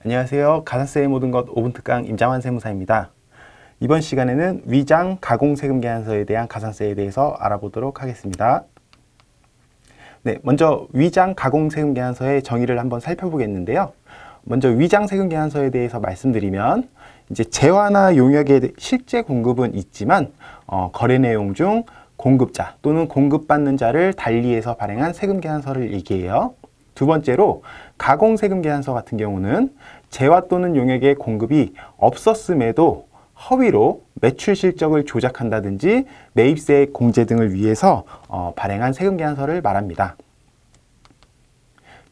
안녕하세요. 가산세의 모든 것 5분 특강 임장환 세무사입니다. 이번 시간에는 위장 가공세금 계산서에 대한 가산세에 대해서 알아보도록 하겠습니다. 네, 먼저 위장 가공세금 계산서의 정의를 한번 살펴보겠는데요. 먼저 위장 세금 계산서에 대해서 말씀드리면 이제 재화나 용역의 실제 공급은 있지만 거래 내용 중 공급자 또는 공급받는 자를 달리해서 발행한 세금 계산서를 얘기해요. 두 번째로 가공세금 계산서 같은 경우는 재화 또는 용역의 공급이 없었음에도 허위로 매출 실적을 조작한다든지 매입세 공제 등을 위해서 발행한 세금 계산서를 말합니다.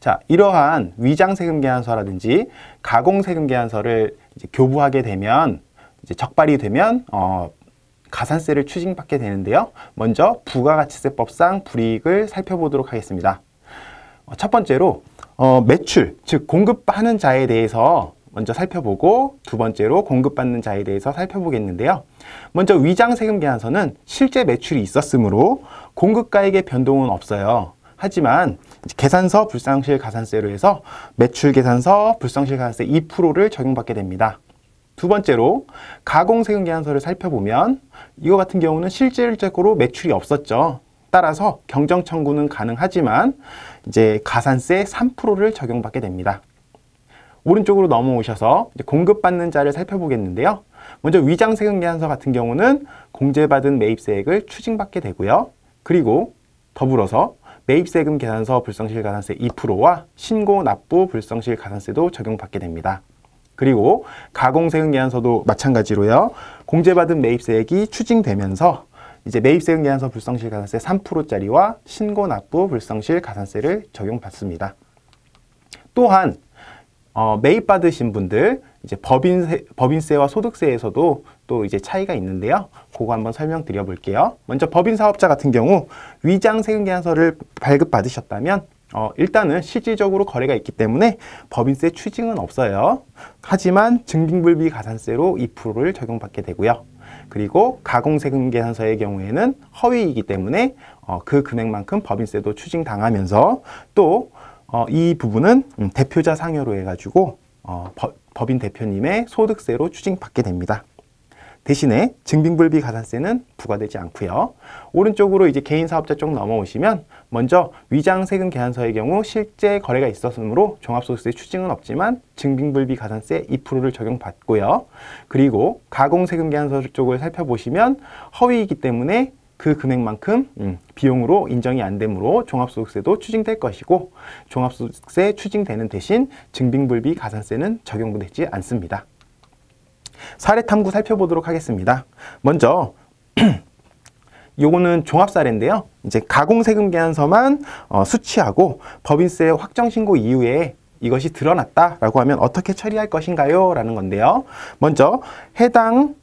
자, 이러한 위장세금 계산서라든지 가공세금 계산서를 이제 교부하게 되면 이제 적발이 되면 가산세를 추징받게 되는데요. 먼저 부가가치세법상 불이익을 살펴보도록 하겠습니다. 첫 번째로 매출, 즉 공급하는 자에 대해서 먼저 살펴보고 두 번째로 공급받는 자에 대해서 살펴보겠는데요. 먼저 위장세금 계산서는 실제 매출이 있었으므로 공급가액의 변동은 없어요. 하지만 계산서 불상실 가산세로 해서 매출 계산서 불상실 가산세 2%를 적용받게 됩니다. 두 번째로 가공세금 계산서를 살펴보면 이거 같은 경우는 실질적으로 매출이 없었죠. 따라서 경정 청구는 가능하지만 이제 가산세 3%를 적용받게 됩니다. 오른쪽으로 넘어오셔서 이제 공급받는 자를 살펴보겠는데요. 먼저 위장세금 계산서 같은 경우는 공제받은 매입세액을 추징받게 되고요. 그리고 더불어서 매입세금 계산서 불성실 가산세 2%와 신고 납부 불성실 가산세도 적용받게 됩니다. 그리고 가공세금 계산서도 마찬가지로요. 공제받은 매입세액이 추징되면서 이제 매입세금 계산서 불성실 가산세 3%짜리와 신고 납부 불성실 가산세를 적용받습니다. 또한 매입받으신 분들 이제 법인세와 소득세에서도 또 이제 차이가 있는데요. 그거 한번 설명드려 볼게요. 먼저 법인사업자 같은 경우 위장세금 계산서를 발급받으셨다면 일단은 실질적으로 거래가 있기 때문에 법인세 추징은 없어요. 하지만 증빙불비 가산세로 2%를 적용받게 되고요. 그리고 가공세금 계산서의 경우에는 허위이기 때문에 그 금액만큼 법인세도 추징당하면서 또 이 부분은 대표자 상여로 해가지고 법인 대표님의 소득세로 추징받게 됩니다. 대신에 증빙불비 가산세는 부과되지 않고요. 오른쪽으로 이제 개인사업자 쪽 넘어오시면 먼저 위장세금 계산서의 경우 실제 거래가 있었으므로 종합소득세 추징은 없지만 증빙불비 가산세 2%를 적용받고요. 그리고 가공세금 계산서 쪽을 살펴보시면 허위이기 때문에 그 금액만큼 비용으로 인정이 안 되므로 종합소득세도 추징될 것이고 종합소득세 추징되는 대신 증빙불비 가산세는 적용되지 않습니다. 사례 탐구 살펴보도록 하겠습니다. 먼저 요거는 종합 사례인데요. 이제 가공세금 계산서만 수취하고 법인세 확정 신고 이후에 이것이 드러났다라고 하면 어떻게 처리할 것인가요? 라는 건데요. 먼저 해당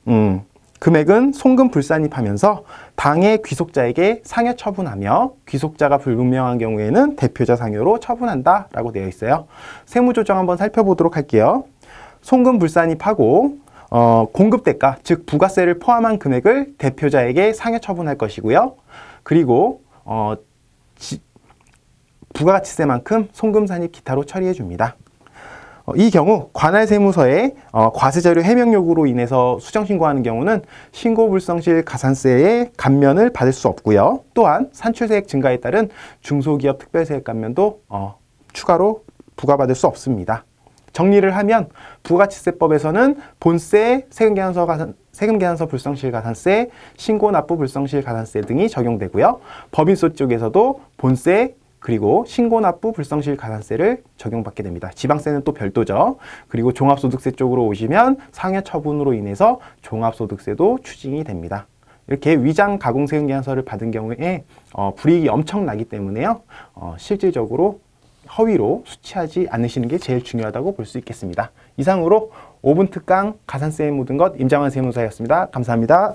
금액은 송금 불산입하면서 당해 귀속자에게 상여 처분하며 귀속자가 불분명한 경우에는 대표자 상여로 처분한다라고 되어 있어요. 세무조정 한번 살펴보도록 할게요. 송금 불산입하고 공급대가, 즉 부가세를 포함한 금액을 대표자에게 상여 처분할 것이고요. 그리고 부가가치세만큼 송금 산입 기타로 처리해 줍니다. 이 경우 관할세무서에 과세자료 해명 요구로 인해서 수정신고하는 경우는 신고불성실 가산세의 감면을 받을 수 없고요. 또한 산출세액 증가에 따른 중소기업 특별세액 감면도 추가로 부과받을 수 없습니다. 정리를 하면 부가가치세법에서는 본세, 세금계산서 불성실 가산세, 신고납부 불성실 가산세 등이 적용되고요. 법인세 쪽에서도 본세 그리고 신고납부 불성실 가산세를 적용받게 됩니다. 지방세는 또 별도죠. 그리고 종합소득세 쪽으로 오시면 상여 처분으로 인해서 종합소득세도 추징이 됩니다. 이렇게 위장 가공세금 계산서를 받은 경우에 불이익이 엄청나기 때문에요. 실질적으로 허위로 수취하지 않으시는 게 제일 중요하다고 볼 수 있겠습니다. 이상으로 5분 특강 가산세의 모든 것 임장환 세무사였습니다. 감사합니다.